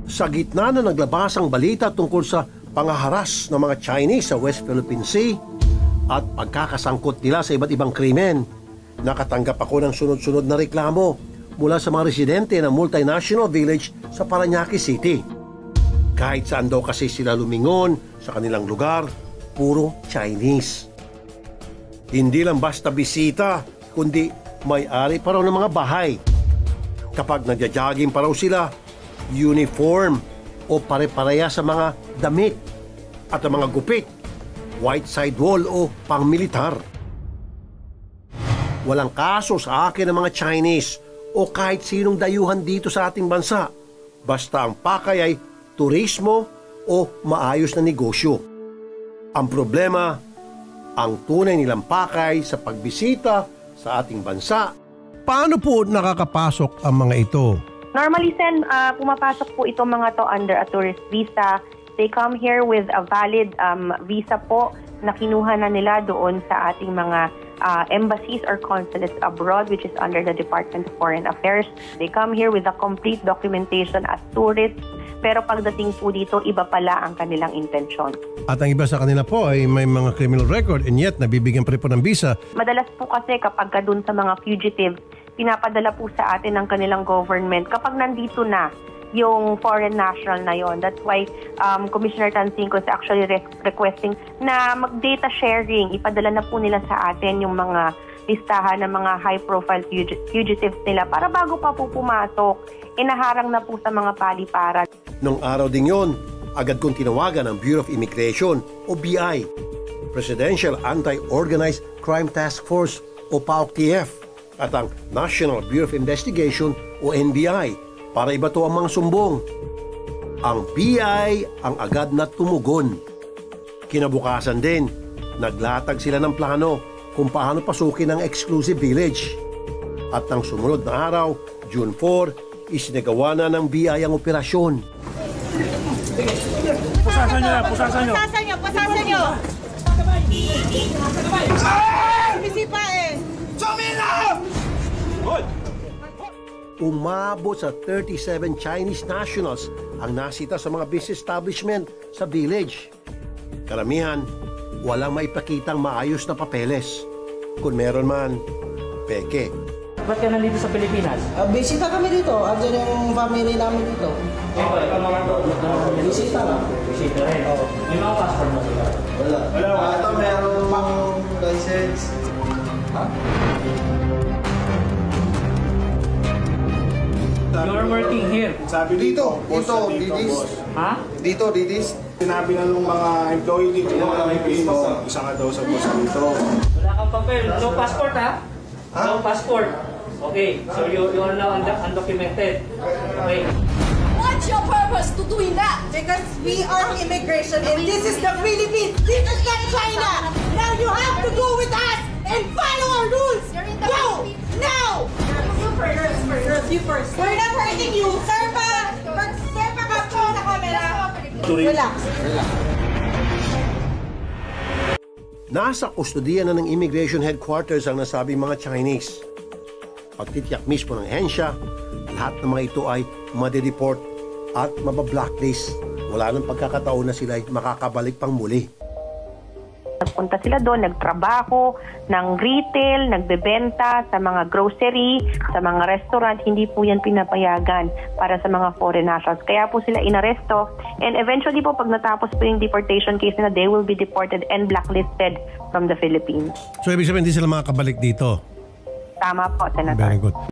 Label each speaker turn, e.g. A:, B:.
A: Sa gitna na naglabas ang balita tungkol sa pangaharas ng mga Chinese sa West Philippine Sea at pagkakasangkot nila sa iba't ibang krimen, nakatanggap ako ng sunod-sunod na reklamo mula sa mga residente ng multinational village sa Parañaque City. Kahit saan daw kasi sila lumingon sa kanilang lugar, puro Chinese. Hindi lang basta bisita, kundi may-ari pa raw ng mga bahay. Kapag nagja-jogging pa raw sila, uniform o pare-pareha sa mga damit at ang mga gupit, white sidewall o pang-militar. Walang kaso sa akin ng mga Chinese o kahit sinong dayuhan dito sa ating bansa, basta ang pakay ay turismo o maayos na negosyo. Ang problema, ang tunay nilang pakay sa pagbisita sa ating bansa. Paano po nakakapasok ang mga ito?
B: Normally, Sen, pumapasok po itong mga to under a tourist visa. They come here with a valid visa po na kinuha na nila doon sa ating mga embassies or consulates abroad, which is under the Department of Foreign Affairs. They come here with a complete documentation as tourists, pero pagdating po dito, iba pala ang kanilang intensyon. At
A: ang iba sa kanila po ay may mga criminal record and yet nabibigyan pa rin po ng visa.
B: Madalas po kasi kapag doon sa mga fugitives, pinapadala po sa atin ng kanilang government kapag nandito na yung foreign national na yon. That's why Commissioner Tancinco is actually requesting na mag-data sharing. Ipadala na po nila sa atin yung mga listahan ng mga high-profile fugitives nila para bago pa po pumasok, inaharang na po sa mga paliparan.
A: Nung araw ding yon, agad kong tinawagan ang Bureau of Immigration o BI, Presidential Anti-Organized Crime Task Force o PAOK-TF, at ang National Bureau of Investigation o NBI para ibato ang mga sumbong. Ang BI ang agad na tumugon. Kinabukasan din, naglatag sila ng plano kung paano pasukin ang exclusive village. At ang sumunod na araw, June 4, isinagawa na ng BI ang operasyon.
C: Pusasan nyo! Pusasan nyo! Pusasan nyo! Bisipa eh!
A: Umabot sa 37 Chinese nationals ang nasita sa mga business establishment sa village. Karamihan, walang maipakitang maayos na papeles. Kung meron man, peke.
D: Ba't ka nandito sa Pilipinas?
E: Bisita kami dito. Andiyan yung family namin dito.
D: Ikaw mga to?
E: Bisita lang.
D: Bisita rin? Oo. May mga passport mo sila?
E: Wala. Ito merong license. Ha?
D: You're working here?
C: Sabi dito,
E: Didis.
D: Ha?
E: Dito, Didis.
C: Sinabi na nung mga employee dito na walang Pilipino, isa ka daw sa boss dito.
D: Wala kang papel. No passport, ha? No passport. Okay, so you are now undocumented. Okay.
F: What's your purpose to doing that?
G: Because we are immigration and this is the Philippines. This is not China. Now you have to go with us and follow our rules. Go! Now! You first. We're not hurting you. Sir pa capture sa camera. Relax.
A: Nasa kustodiya na ng Immigration Headquarters ang nasabing mga Chinese. Pagtitiyak mismo ng ahensya, lahat ng mga ito ay madideport at mabablacklist. Wala nang pagkakataon na sila ay makakabalik pang muli.
B: Nagpunta sila doon, nagtrabaho, ng retail, nagbebenta sa mga grocery, sa mga restaurant. Hindi po yan pinapayagan para sa mga foreign nationals. Kaya po sila inaresto. And eventually po, pag natapos po yung deportation case nila, they will be deported and blacklisted from the Philippines.
A: So, ibig sabihin, hindi sila makakabalik dito?
B: Tama po, Senator.
A: Very good.